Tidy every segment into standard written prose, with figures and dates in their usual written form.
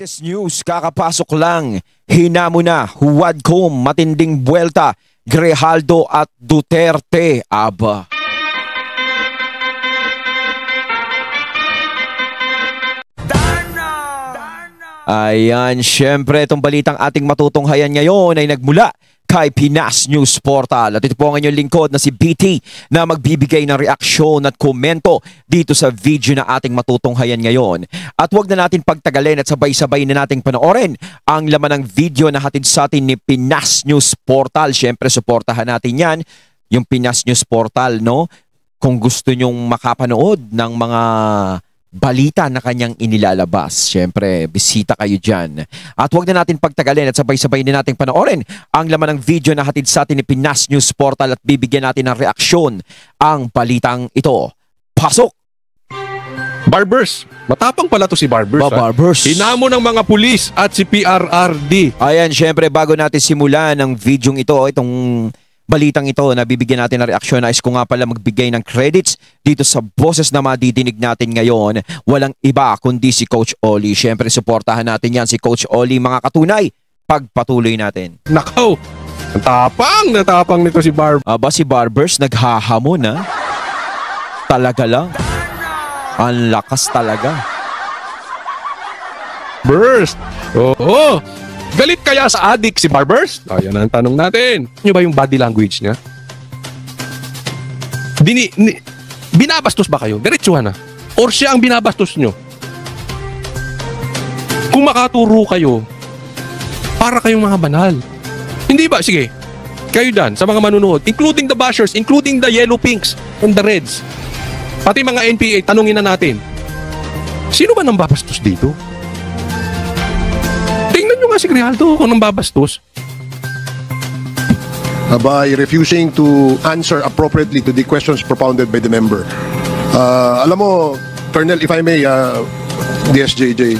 Latest news, kakapasok lang. Hinamo na, Huwadcom, matinding buwelta, Grijaldo at Duterte. Aba. Ayan, syempre itong balitang ating matutunghayan ngayon ay nagmula kay Pinas News Portal. At ito po ang inyong lingkod na si BT na magbibigay ng reaksyon at komento dito sa video na ating matutunghayan ngayon. At huwag na natin pagtagalin at sabay-sabay na nating panoorin ang laman ng video na hatid sa atin ni Pinas News Portal. Syempre, suportahan natin yan, yung Pinas News Portal, no? Kung gusto nyong makapanood ng mga balita na kanyang inilalabas. Siyempre, bisita kayo dyan. At huwag na natin pagtagalin at sabay-sabay na natin panoorin ang laman ng video na hatid sa atin ni Pinas News Portal at bibigyan natin ng reaksyon ang balitang ito. Pasok! Barbers. Matapang pala to si Barbers. Barbers. Hinamo ng mga pulis at si PRRD. Ayan, siyempre, bago natin simulan ang video ito, itong balitang ito na bibigyan natin ng reaksyon, nais ko nga pala magbigay ng credits dito sa boses na madidinig natin ngayon. Walang iba kundi si Coach Oli. Siyempre, suportahan natin yan si Coach Oli, mga katunay. Pagpatuloy natin. Nakaw! Natapang nito si Barbers. Aba, si Barbers naghahamon, ha? Talaga lang. Ang lakas talaga. Burst! Oo! Galit kaya sa adik si Barbers? Ayan ang tanong natin. Ano ba yung body language niya? Binabastos ba kayo? Diretsuhan na. Or siya ang binabastos nyo? Kung makaturo kayo, para kayong mga banal. Hindi ba? Sige. Kayo dan, sa mga manunood, including the bashers, including the yellow pinks and the reds, pati mga NPA, tanungin na natin. Sino ba nang babastos dito? Tingnan nyo nga si Grijaldo kung nang babastos. By refusing to answer appropriately to the questions propounded by the member. Alam mo, Colonel, if I may, DSJJ,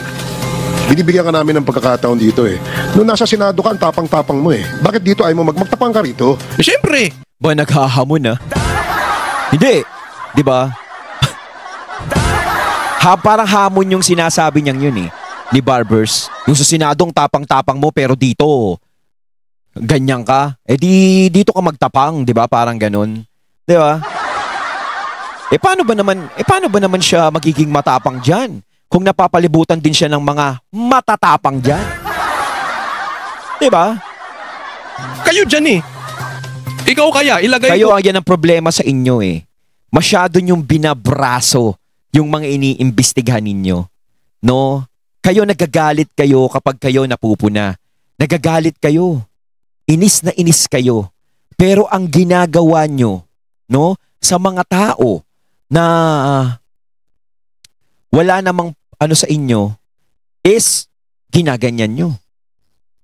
binibigyan ka namin ng pagkakataon dito eh. Noong nasa Senado ka, ang tapang-tapang mo eh. Bakit dito ay mo magtapang ka rito? Siyempre! Ba, naghahamon na? Hindi. Di ba? Parang hamon yung sinasabi niyang yun eh. Ni Barbers. Yung sa Senadong tapang-tapang mo pero dito ganyan ka. Eh dito ka magtapang, 'di ba? Parang ganun. 'Di ba? Paano ba naman siya magiging matapang diyan kung napapalibutan din siya ng mga matatapang diyan? 'Di ba? Kayo diyan eh. Ikaw kaya ilagay kayo ang yan ang problema sa inyo eh. Masyado niyong binabraso yung mga iniimbestigahan ninyo. No? Kayo nagagalit kayo kapag kayo napupuna. Nagagalit kayo. Inis na inis kayo. Pero ang ginagawa nyo, no, sa mga tao na wala namang ano sa inyo is ginaganyan nyo.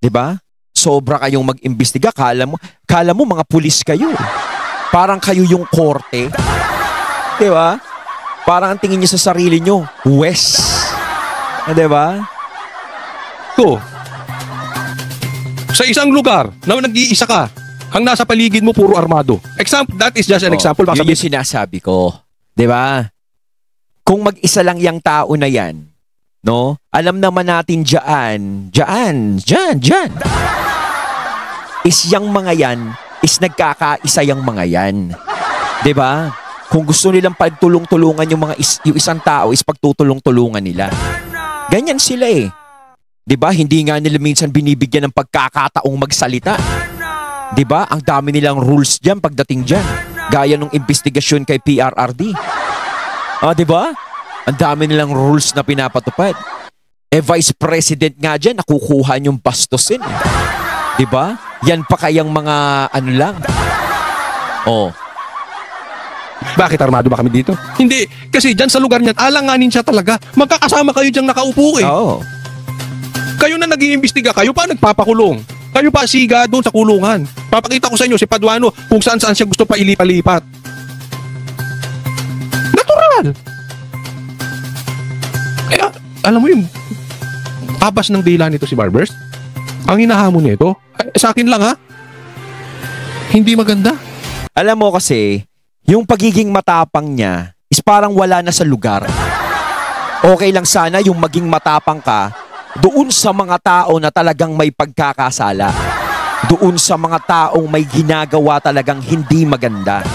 'Di ba? Sobra kayong mag-imbestiga, kala mo mga pulis kayo. Parang kayo yung korte. 'Di ba? Parang ang tingin niyo sa sarili nyo, huwes. Diba? Ko. Sa isang lugar na nag-iisa ka, ang nasa paligid mo puro armado. Example, that is just an example. Yun yung sinasabi ko. Diba? Kung mag-isa lang yung tao na yan, no? Alam naman natin dyan. Is yung mga yan, is nagkakaisa yung mga yan. Diba? Kung gusto nilang pagtulong-tulungan yung isang tao, is pagtutulong-tulungan nila. Ganyan sila eh. 'Di ba? Hindi nga nila minsan binibigyan ng pagkakataong magsalita. 'Di ba? Ang dami nilang rules diyan pagdating diyan. Gaya nung investigasyon kay PRRD. 'Di ba? Ang dami nilang rules na pinapatupad. Vice President nga diyan nakukuha yung bastusin. 'Di ba? Yan pa kayang mga ano lang. Bakit armado ba kami dito? Hindi, kasi dyan sa lugar niyan, alanganin siya talaga. Magkakasama kayo dyan nakaupo eh. Oo. Kayo na nag-iimbestiga, kayo pa nagpapakulong. Kayo pa siga doon sa kulungan. Papakita ko sa inyo si Paduano kung saan-saan siya gusto pa ilipat-lipat. Natural! Kaya, alam mo yung tabas ng dila nito si Barbers? Ang hinahamon nito, sa akin lang ha, hindi maganda. Alam mo kasi, yung pagiging matapang niya is parang wala na sa lugar. Okay lang sana yung maging matapang ka Doon sa mga tao na talagang may pagkakasala. Doon sa mga taong may ginagawa talagang hindi maganda.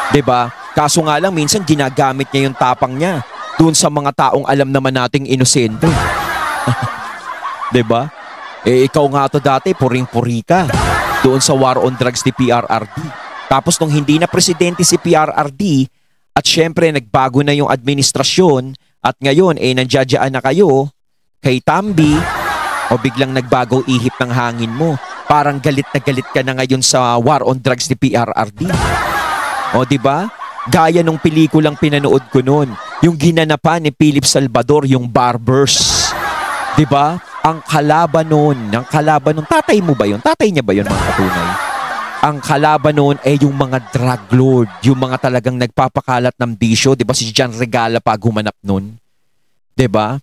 'Di ba? Kaso nga lang minsan ginagamit niya yung tapang niya doon sa mga taong alam naman nating inosente. 'Di ba? Eh ikaw nga to dati, puring-puri ka doon sa war on drugs ni PRRD. Tapos nung hindi na presidente si PRRD at syempre nagbago na yung administrasyon at ngayon eh nandiyadyaan na kayo kay Tambi o biglang nagbago ihip ng hangin mo. Parang galit na galit ka na ngayon sa war on drugs ni PRRD. O di ba? Gaya nung pelikulang pinanood ko noon, yung ginanapan ni Philip Salvador, yung Barbers. 'Di ba? Ang kalaban noon, tatay mo ba 'yon? Tatay niya ba 'yon, mga katunay? Ang kalaban noon ay yung mga drug lord, yung mga talagang nagpapakalat ng bisyo, 'di ba? Si John Regala pa gumanap noon. 'Di ba?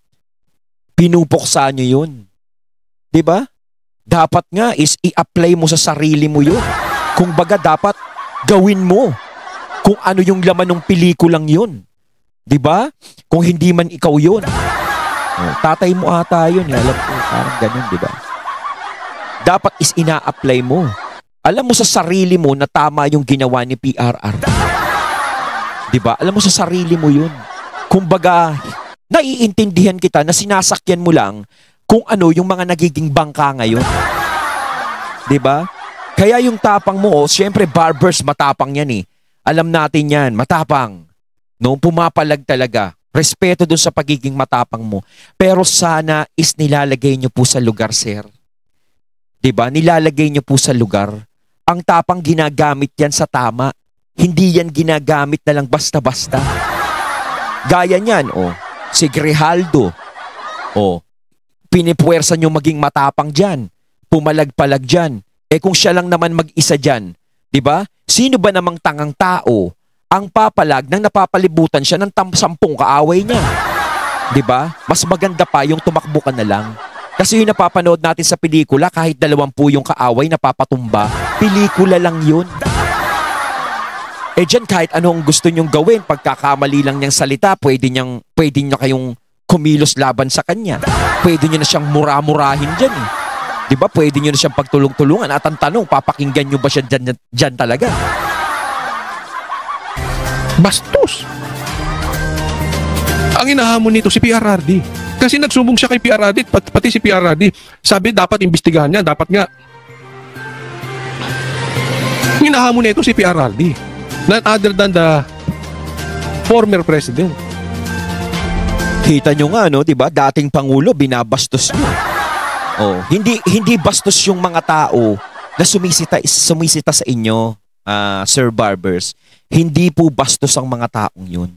Pinupuksa niyo 'yun. 'Di ba? Dapat nga is i-apply mo sa sarili mo 'yun. Kung baga dapat gawin mo kung ano yung laman ng pelikulang 'yun. 'Di ba? Kung hindi man ikaw 'yun. Oh, tatay mo ata 'yun, alam ko, parang ganun, 'di ba? Dapat is ina-apply mo. Alam mo sa sarili mo na tama yung ginawa ni PRRD. 'Di ba? Alam mo sa sarili mo 'yun. Kumbaga, naiintindihan kita na sinasakyan mo lang kung ano yung mga nagiging bangka ngayon. 'Di ba? Kaya yung tapang mo, syempre Barbers matapang 'yan eh. Alam natin 'yan, matapang. No, pumapalag talaga. Respeto doon sa pagiging matapang mo. Pero sana is nilalagay niyo po sa lugar, sir. 'Di ba? Nilalagay niyo po sa lugar. Ang tapang ginagamit 'yan sa tama. Hindi 'yan ginagamit na lang basta-basta. Gaya niyan, si Grijaldo. Pinipuwersa niyo maging matapang diyan. Pumalag-palag diyan. Eh kung siya lang naman mag-isa diyan, 'di ba? Sino ba namang tangang tao ang papalag nang napapalibutan siya ng 10 kaaway niya? 'Di ba? Mas maganda pa yung tumakbo ka na lang. Kasi yung napapanood natin sa pelikula, kahit 20 yung kaaway napapatumba, pelikula lang yun. Eh dyan, kahit anong gusto nyong gawin, pagkakamali lang niyang salita, pwede niya kayong kumilos laban sa kanya. Pwede niyo na siyang mura-murahin dyan eh. Diba? Pwede niyo na siyang pagtulong-tulungan. At ang tanong, papakinggan niyo ba siya dyan talaga? Bastos! Ang inahamon nito si PRRD. Kasi nagsumbong siya kay PRRD, pati si PRRD. Sabi dapat imbestigahan niya, dapat nga. Ang inahamon nito si PRRD. None other than the former president. Kita nyo nga, no, 'di ba? Dating pangulo binabastos niyo. Hindi bastos yung mga tao na sumisita sa inyo, Sir Barbers. Hindi po bastos ang mga taong 'yun.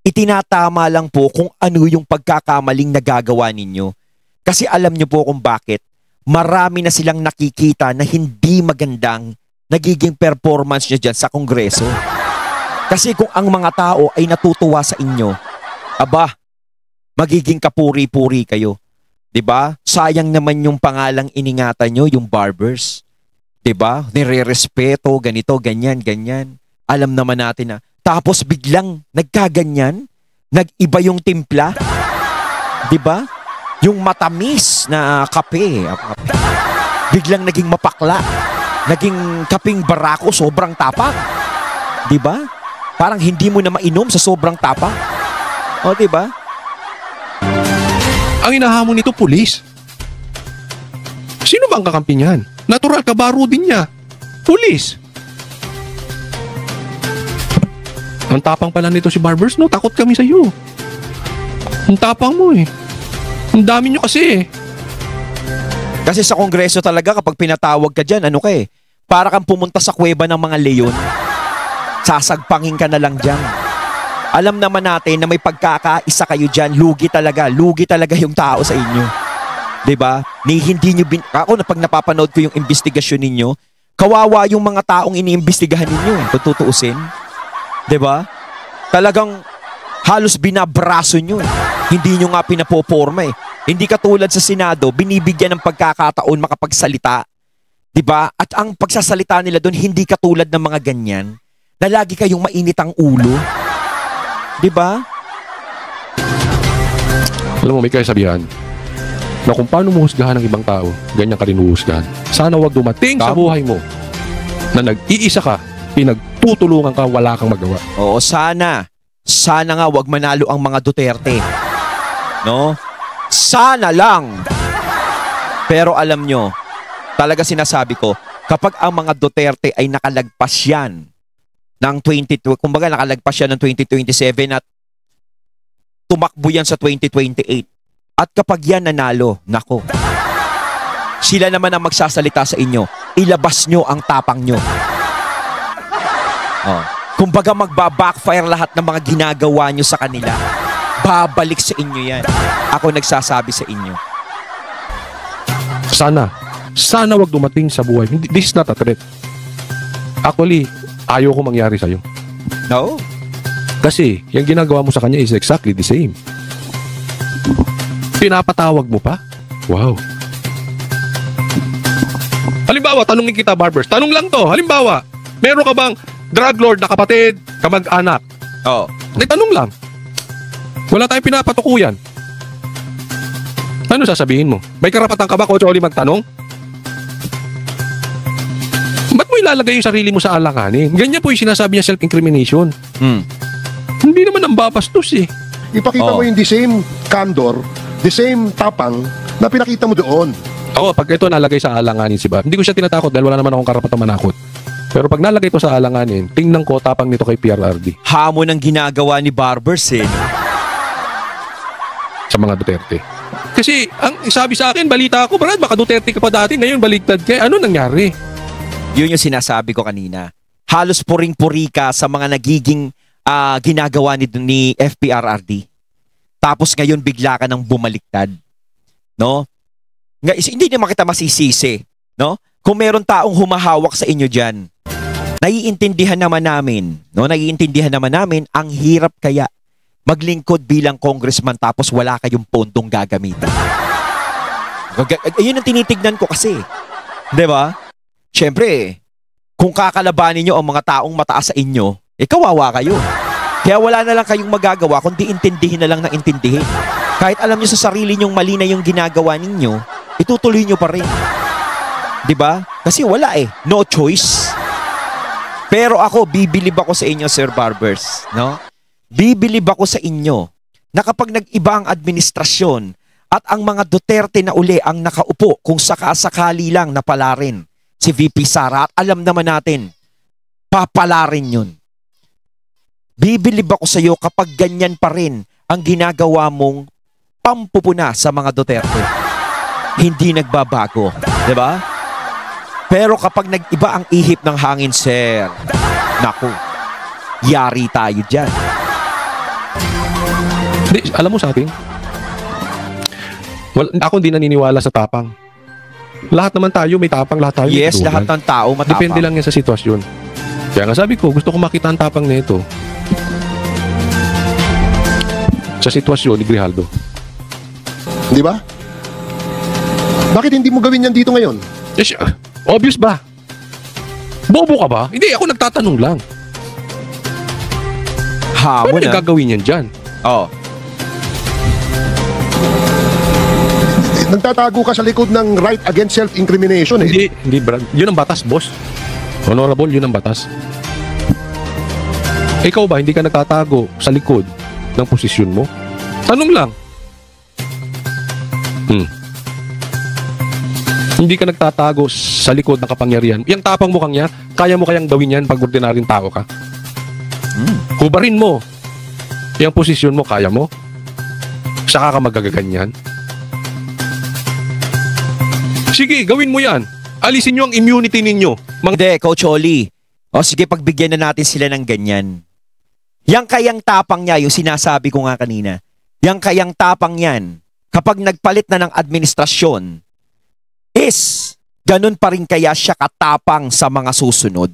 Itinatama lang po kung ano yung pagkakamaling nagagawa ninyo. Kasi alam nyo po kung bakit. Marami na silang nakikita na hindi magandang nagiging performance nyo dyan sa Kongreso. Kasi kung ang mga tao ay natutuwa sa inyo, aba, magiging kapuri-puri kayo. 'Di ba? Sayang naman yung pangalang iningatan nyo, yung Barbers. 'Di ba? Nire-respeto, ganito, ganyan, ganyan. Alam naman natin na. Tapos biglang nagkaganyan, nag-iba yung timpla. 'Di ba? Yung matamis na kape, biglang naging mapakla. Naging kaping barako, sobrang tapang. 'Di ba? Parang hindi mo na mainom sa sobrang tapang. 'Di ba? Ang inahamon nito, pulis. Sino bang kakampi niyan? Natural, kabaro din niya. Pulis. Ang tapang pala nito si Barbers, no? Takot kami sa iyo. Ang tapang mo eh. Ang dami nyo kasi eh. Kasi sa Kongreso talaga kapag pinatawag ka dyan, ano ka eh? Para kang pumunta sa kuweba ng mga leon. Sasagpangin ka na lang dyan. Alam naman natin na may pagkakaisa kayo dyan, lugi talaga yung tao sa inyo. 'Di ba? Hindi nyo ako na pag napapanood ko yung investigasyon ninyo, kawawa yung mga taong iniimbestigahan ninyo eh, kung tutuusin. 'Di ba? Talagang halos binabraso nyo eh. Hindi nyo nga pinapoporma eh. Hindi katulad sa Senado, binibigyan ng pagkakataon makapagsalita. 'Di ba? At ang pagsasalita nila doon hindi katulad ng mga ganyan na lagi kayong mainit ang ulo. 'Di ba? Alam mo, may kasabihan. na kung paano mo husgahan ng ibang tao, ganyan ka rin huhusgahan. Sana wag dumating sa buhay mo na nag-iisa ka, pinagtutulungan ka, wala kang magawa. Oo, sana nga wag manalo ang mga Duterte. No? Sana lang. Pero alam nyo, talaga sinasabi ko, kapag ang mga Duterte ay nakalagpas yan ng kumbaga nakalagpas yan ng 2027 at tumakbo yan sa 2028. At kapag yan nanalo, nako, sila naman ang magsasalita sa inyo. Ilabas nyo ang tapang nyo. Oh. Kumbaga magba-backfire lahat ng mga ginagawa nyo sa kanila. Babalik sa inyo yan. Ako nagsasabi sa inyo. Sana wag dumating sa buhay. This is not a threat. Actually, ayaw ko mangyari sa'yo. No? Kasi, yung ginagawa mo sa kanya is exactly the same. Pinapatawag mo pa? Wow. Halimbawa, tanungin kita, Barbers. Tanong lang to. Halimbawa, meron ka bang drug lord na kapatid, kamag-anak? Oo. Tanong lang. Wala tayong pinapatukuyan. Ano sasabihin mo? May karapatan ka ba, Coach Oli, magtanong? Ba't mo ilalagay yung sarili mo sa alanganin? Ganyan po yung sinasabi niya, self-incrimination. Hindi naman ang babastos eh. Ipakita mo yung the same candor, the same tapang na pinakita mo doon. Ako, pag ito nalagay sa alanganin si Bob, hindi ko siya tinatakot dahil wala naman akong karapatang manakot. Pero pag nalagay ito sa alanganin, tingnan ko tapang nito kay PRRD. Hamon ang ginagawa ni Barbers eh. Sa mga Duterte. Kasi, ang sabi sa akin, balita ako, Brad, baka Duterte ka pa dati, ngayon baliktad ka. Ano nangyari? Yun yung sinasabi ko kanina. Halos puring-puri ka sa mga nagiging ginagawa ni FPRRD. Tapos ngayon bigla ka nang bumaliktad. No? Hindi naman kita masisisi. No? Kung meron taong humahawak sa inyo dyan, naiintindihan naman namin, no? Naiintindihan naman namin, ang hirap kaya maglingkod bilang congressman tapos wala kayong pondong gagamitin. Ayun ang tinitignan ko kasi. Diba? Siyempre, kung kakalabanin nyo ang mga taong mataas sa inyo, kawawa kayo. Kaya wala na lang kayong magagawa kundi intindihin na lang ng intindihin. Kahit alam nyo sa sarili nyong mali na yung ginagawa ninyo, itutuloy nyo pa rin. Diba? Kasi wala no choice. Pero ako, bibilib ako sa inyo, Sir Barbers. No? Bibilib ako sa inyo na kapag nag-iba ang administrasyon at ang mga Duterte na uli ang nakaupo kung sakasakali lang na palarin si VP Sara at alam naman natin, papalarin yun. Bibilib ako sa iyo kapag ganyan pa rin ang ginagawa mong pampupuna sa mga Duterte. Hindi nagbabago. Diba? Pero kapag nag-iba ang ihip ng hangin, sir, naku, yari tayo dyan. Alam mo sa atin, ako hindi naniniwala sa tapang. Lahat naman tayo may tapang, lahat tayo may yes, lahat ng tao matapang. Depende lang yan sa sitwasyon. Kaya nga sabi ko, gusto ko makita ang tapang nito sa sitwasyon ni Grijaldo. Di ba? Bakit hindi mo gawin yan dito ngayon? Yes, obvious ba? Bobo ka ba? Hindi, ako nagtatanong lang. Hamon paano gagawin yan dyan? Oo. Nagtatago ka sa likod ng right against self-incrimination eh. Hindi, Brad. Yun ang batas, boss. Honorable, yun ang batas. Ikaw ba, hindi ka nagtatago sa likod ng posisyon mo? Tanong lang. Hindi ka nagtatago sa likod ng kapangyarihan. Yung tapang mo kang yan, kaya mo kayang gawin yan pag ordinaryong tao ka? Hubarin mo. Yung posisyon mo, kaya mo? Saka ka magagaganyan? Sige, gawin mo yan. Alisin nyo ang immunity ninyo. Hindi, Coach Oli. O sige, pagbigyan na natin sila ng ganyan. Yang kayang tapang niya, yung sinasabi ko nga kanina, yang kayang tapang yan, kapag nagpalit na ng administrasyon, is, ganun pa rin kaya siya katapang sa mga susunod.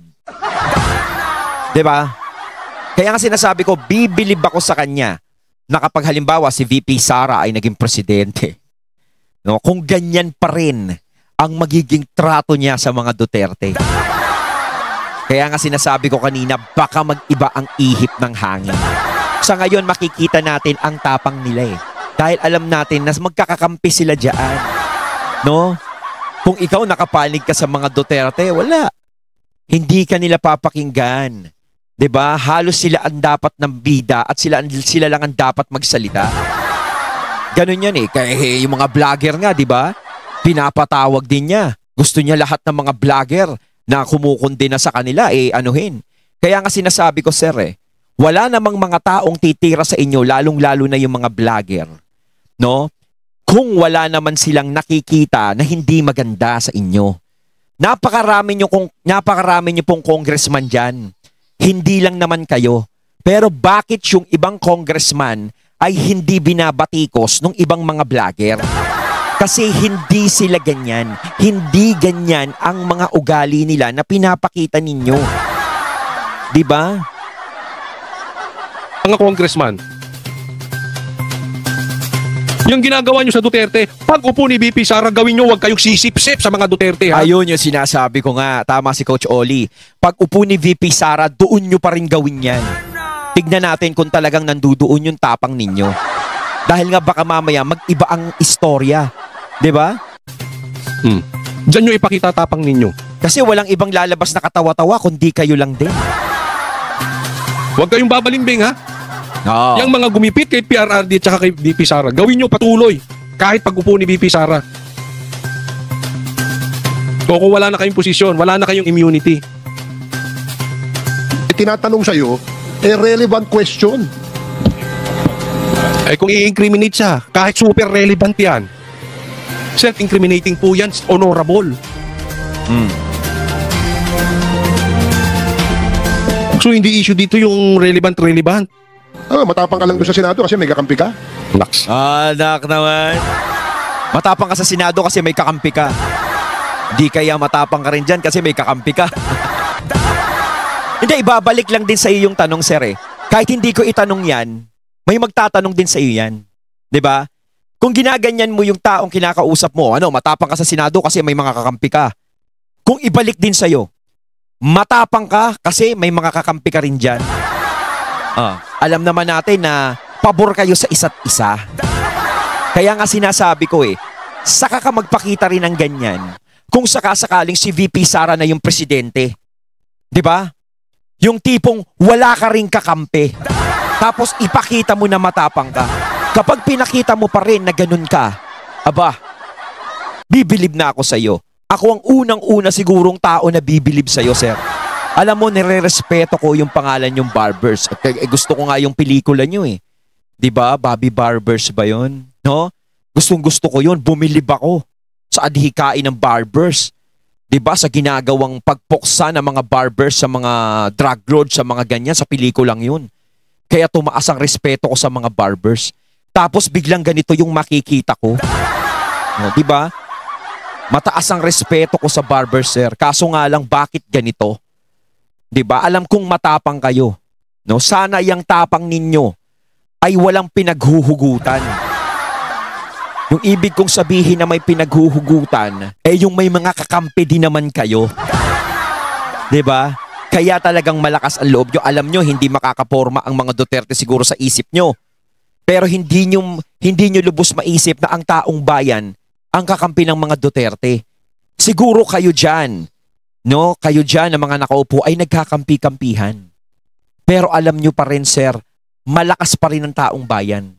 Diba? Kaya nga sinasabi ko, bibilib ako sa kanya na kapag halimbawa si VP Sara ay naging presidente, no, kung ganyan pa rin ang magiging trato niya sa mga Duterte. Kaya nga sinasabi ko kanina, baka mag-iba ang ihip ng hangin. Sa ngayon, makikita natin ang tapang nila Dahil alam natin na magkakakampi sila dyan. No? Kung ikaw nakapanig ka sa mga Duterte, wala. Hindi ka nila papakinggan. 'Di ba? Halos sila ang dapat ng bida at sila lang ang dapat magsalita. Ganun yan eh. Kaya yung mga vlogger nga, 'di ba? Pinapatawag din niya. Gusto niya lahat ng mga vlogger na kumukundi na sa kanila anuhin. Kaya nga sinasabi ko, sir, wala namang mga taong titira sa inyo, lalong-lalo na yung mga vlogger. No? Kung wala naman silang nakikita na hindi maganda sa inyo. Napakarami nyo pong congressman dyan. Hindi lang naman kayo. Pero bakit yung ibang congressman ay hindi binabatikos ng ibang mga vlogger? Kasi hindi sila ganyan. Hindi ganyan ang mga ugali nila na pinapakita ninyo. Diba? Mga congressman, yung ginagawa nyo sa Duterte, pag upo ni VP Sara, gawin nyo, huwag kayong sisip-sip sa mga Duterte, ha? Ayun yung sinasabi ko nga. Tama si Coach Oli. Pag upo ni VP Sara, doon nyo pa rin gawin yan. Tignan natin kung talagang nandudoon yung tapang ninyo. Dahil nga baka mamaya mag-iba ang istorya. Diba? Diyan nyo ipakita tapang ninyo. Kasi walang ibang lalabas na katawa-tawa kundi kayo lang din. Huwag kayong babalimbing, ha? Oh. Yang mga gumipit kay PRRD at saka kay VP Sara, gawin nyo patuloy. Kahit pag upo ni VP Sara. O kung wala na kayong posisyon, wala na kayong immunity. Tinatanong sa'yo, relevant question. Eh kung i-incriminate siya, kahit super relevant yan, self-incriminating po yan, honorable. So hindi issue dito yung relevant. Matapang ka lang doon sa Senado kasi may kakampi ka. Naks. Anak naman. Matapang ka sa Senado kasi may kakampi ka. Di kaya matapang ka rin dyan kasi may kakampi ka. Hindi, ibabalik lang din sa iyo yung tanong, sir. Kahit hindi ko itanong yan, may magtatanong din sa iyo yan. 'Di ba? Kung ginaganyan mo yung taong kinakausap mo, matapang ka sa Senado kasi may mga kakampi ka. Kung ibalik din sa iyo, matapang ka kasi may mga kakampi ka rin dyan. Alam naman natin na pabor kayo sa isa't isa. Kaya nga sinasabi ko saka ka magpakita rin ng ganyan kung sakasakaling si VP Sara na yung presidente. 'Di ba? Yung tipong wala ka ring kakampi. Tapos ipakita mo na matapang ka. Kapag pinakita mo pa rin na ganun ka, bibilib na ako sa iyo. Ako ang unang-una sigurong tao na bibilib sa iyo, sir. Alam mo, nire-respeto ko yung pangalan yung Barbers. Gusto ko nga yung pelikula nyo 'Di ba? Bobby Barbers ba yun? No? Gustong-gusto ko yun. Bumilib ako sa adhikain ng Barbers. 'Di ba? Sa ginagawang pagpuksa ng mga barbers sa mga drug lords, sa mga ganyan, sa pelikulang yun. Kaya tumaas ang respeto ko sa mga barbers. Tapos biglang ganito yung makikita ko. 'Di ba? Mataas ang respeto ko sa barbers, sir. Kaso nga lang, bakit ganito? 'Di ba? Alam kong matapang kayo. No? Sana yung tapang ninyo ay walang pinaghuhugutan. Yung ibig kong sabihin na may pinaghuhugutan, yung may mga kakampi din naman kayo. 'Di ba? Kaya talagang malakas ang loob nyo. Alam nyo, hindi makakaporma ang mga Duterte siguro sa isip nyo. Pero hindi nyo lubos maisip na ang taong bayan ang kakampi ng mga Duterte. Siguro kayo dyan, no? Kayo dyan na mga nakaupo ay nagkakampi-kampihan. Pero alam nyo pa rin, sir, malakas pa rin ang taong bayan.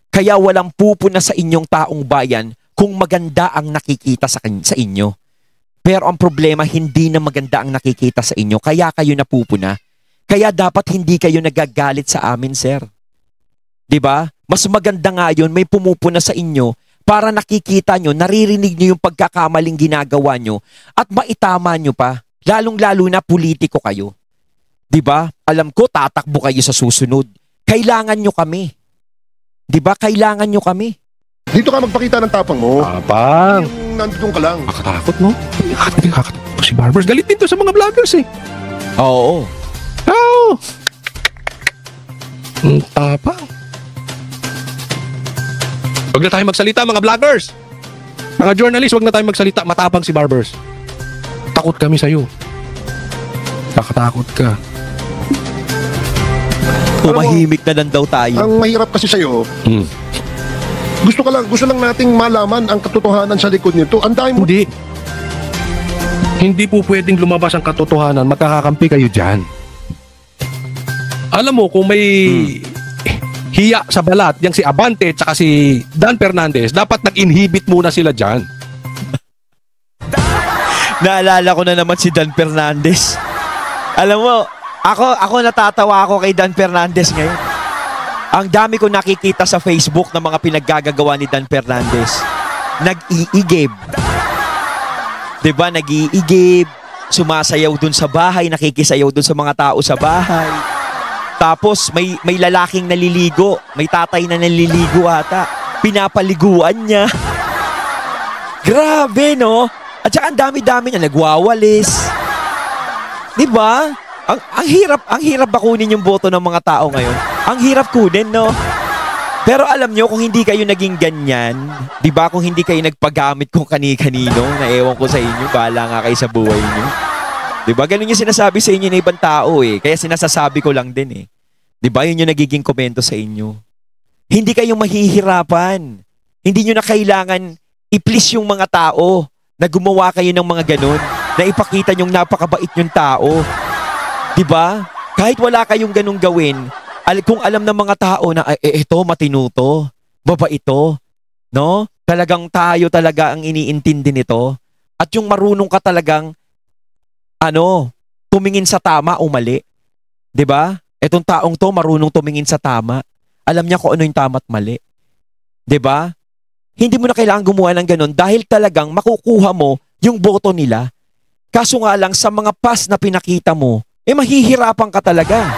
Kaya walang pupuna sa inyong taong bayan kung maganda ang nakikita sa inyo. Pero ang problema, hindi na maganda ang nakikita sa inyo, kaya kayo napupuna. Kaya dapat hindi kayo nagagalit sa amin, sir. 'Di ba? Mas maganda nga yun, may pumupuna sa inyo para nakikita nyo, naririnig nyo yung pagkakamaling ginagawa nyo at maitama nyo pa. Lalong-lalo na politiko kayo. 'Di ba? Alam ko, tatakbo kayo sa susunod. Kailangan nyo kami. 'Di ba? Kailangan nyo kami. Dito ka magpakita ng tapang mo. Tapang. Yung nandun ka lang. Nakakatakot, no? Nakakatakot si Barbers. Galit dito sa mga vloggers, Oo. Ang tapang. Huwag na tayo magsalita, mga vloggers. Mga journalist, huwag na tayo magsalita. Matapang si Barbers. Takot kami sa'yo. Nakakatakot ka. Tumahimik na lang daw tayo. Ang mahirap kasi sa'yo, Gusto lang nating malaman ang katotohanan sa likod nito. Ang dami mo. Hindi po pwedeng lumabas ang katotohanan. Magkakakampi kayo dyan. Alam mo, kung may hiya sa balat, yang si Abante at si Dan Fernandez, dapat nag-inhibit muna sila dyan. Naalala ko na naman si Dan Fernandez. Alam mo, ako natatawa ako kay Dan Fernandez ngayon. Ang dami ko nakikita sa Facebook ng mga pinaggagawa ni Dan Fernandez. Nag-iigib. Diba? Nag-iigib. Sumasayaw dun sa bahay. Nakikisayaw dun sa mga tao sa bahay. Tapos may lalaking naliligo. May tatay na naliligo ata. Pinapaliguan niya. Grabe, no? At saka ang dami-dami niya nagwawalis. 'Di ba? Ang hirap bakunin yung boto ng mga tao ngayon. Ang hirap kunin, no? Pero alam nyo, kung hindi kayo naging ganyan, 'di ba? Kung hindi kayo nagpagamit kung kani-kanino, na ewan ko sa inyo, bahala nga kayo sa buhay niyo. 'Di ba? Ganun yung sinasabi sa inyo ng ibang tao eh. Kaya sinasasabi ko lang din eh. 'Di ba? Yun yung nagiging komento sa inyo. Hindi kayo mahihirapan. Hindi nyo na kailangan i-please yung mga tao na gumawa kayo ng mga ganun, na ipakita nyong napakabait yung tao. 'Di ba? Kahit wala kayong ganung gawin, kung alam ng mga tao na ito matinuto, baba ito, no? Talagang tayo talaga ang iniintindi nito. At yung marunong ka talagang tumingin sa tama o mali. 'Di ba? Etong taong to marunong tumingin sa tama. Alam niya kung ano yung tama at mali. 'Di ba? Hindi mo na kailangan gumawa ng ganun dahil talagang makukuha mo yung boto nila. Kaso nga lang sa mga past na pinakita mo, mahihirapan ka talaga.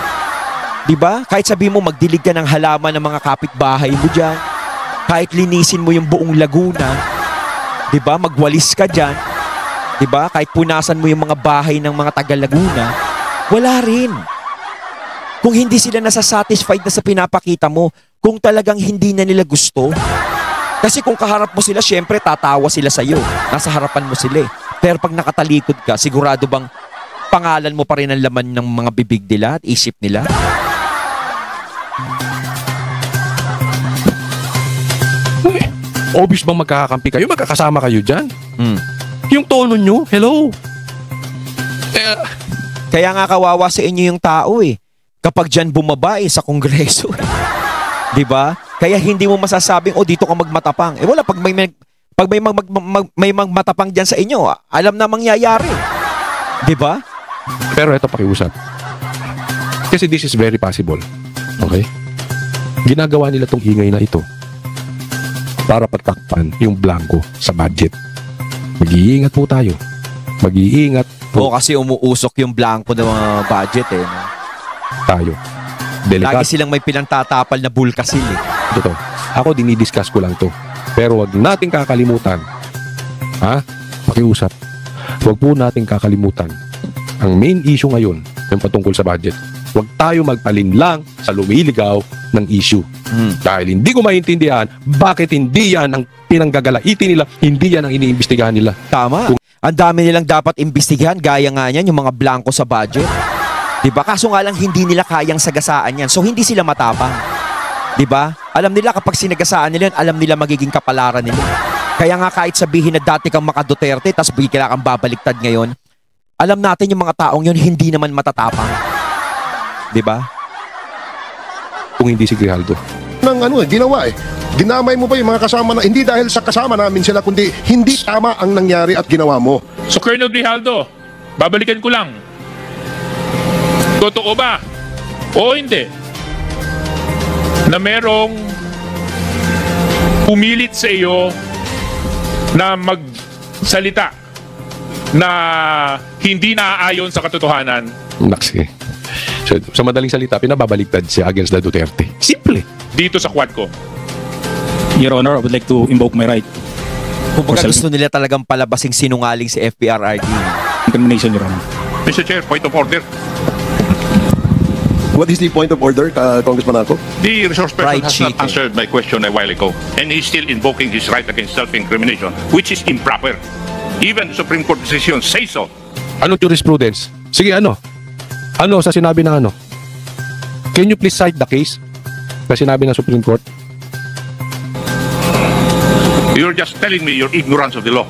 'Di ba? Kahit sabi mo magdilig ka ng halaman ng mga kapitbahay mo diyan, kahit linisin mo yung buong Laguna, 'di ba? Magwalis ka diyan, 'di ba? Kahit punasan mo yung mga bahay ng mga taga Laguna, wala rin. Kung hindi sila nasasatisfied na sa pinapakita mo, kung talagang hindi na nila gusto. Kasi kung kaharap mo sila, syempre tatawa sila sa'yo. Nasa harapan mo sila eh. Pero pag nakatalikod ka, sigurado bang pangalan mo pa rin ang laman ng mga bibig nila at isip nila? Obvious bang magkakakampi kayo? Magkakasama kayo dyan? Yung tono nyo, hello? Kaya nga kawawa sa inyo yung tao eh. Kapag dyan bumaba sa Kongreso. Diba? Kaya hindi mo masasabing, dito ka magmatapang. Wala, pag may magmatapang dyan sa inyo, alam na mangyayari. Diba? Pero ito pakiusap. Kasi this is very possible. Okay? Ginagawa nila tong ingay na ito para patakpan yung blanco sa budget. Mag-iingat po tayo. Mag-iingat po. Kasi umuusok yung blanco ng mga budget eh. Tayo. Lagi silang may pinangtatapal na bulkasil eh. Totoo. Ako dinidiscuss ko lang to. Pero wag nating kakalimutan. Pakiusap. Wag po nating kakalimutan. Ang main issue ngayon, yung patungkol sa budget. Wag tayo magpalinlang sa lumiligaw ng issue. Dahil hindi ko maintindihan bakit hindi yan ang pinanggagalaitin nila, hindi yan ang iniimbestigahan nila. Tama. Ang dami nilang dapat imbestigahan, gaya nga yan, yung mga blanco sa budget. Diba? Kaso nga lang hindi nila kayang sagasaan yan. So hindi sila matapang. Diba? Alam nila kapag sinagasaan nila yan, alam nila magiging kapalaran nila. Kaya nga kahit sabihin na dati kang Maka Duterte, tapos bigla kang babaliktad ngayon, alam natin yung mga taong yun hindi naman matatapang. Diba? Kung hindi si Grijaldo. Ginawa eh. Dinamay mo pa yung mga kasama na, hindi dahil sa kasama namin sila, kundi hindi tama ang nangyari at ginawa mo. So Colonel Grijaldo, babalikan ko lang. Totoo ba o hindi na merong pumilit sa iyo na magsalita na hindi naaayon sa katotohanan? Naksi. So, sa madaling salita, pinababaligtad siya against the Duterte. Simple. Dito sa Quadco. Your Honor, I would like to invoke my right. Kung gusto nila talagang palabasing sinungaling si FPRRD. Incrimination, Your Honor. Mr. Chair, point of order. What is the point of order, Congressman Ako? The resource person Right has cheating. not answered my question a while ago, and he's still invoking his right against self-incrimination, which is improper. Even the Supreme Court decision says so. Ano jurisprudence? Sige, ano sa sinabi na ano? Can you please cite the case na sinabi ng Supreme Court? You're just telling me your ignorance of the law.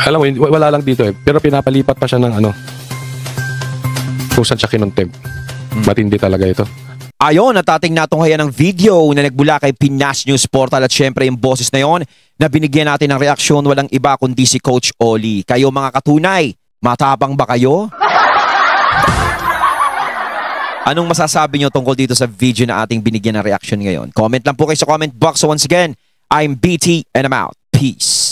Alam mo, wala lang dito eh. Pero pinapalipat pa siya ng ano. Kung saan siya kinontempt. Matindi talaga ito. Ayon at ating natunghayan ng video na nagbula kay Pinas News Portal at syempre yung boses na yon na binigyan natin ng reaksyon walang iba kundi si Coach Oli. Kayo mga katunay, matapang ba kayo? Anong masasabi nyo tungkol dito sa video na ating binigyan ng reaction ngayon? Comment lang po kayo sa comment box. So once again, I'm BT and I'm out. Peace.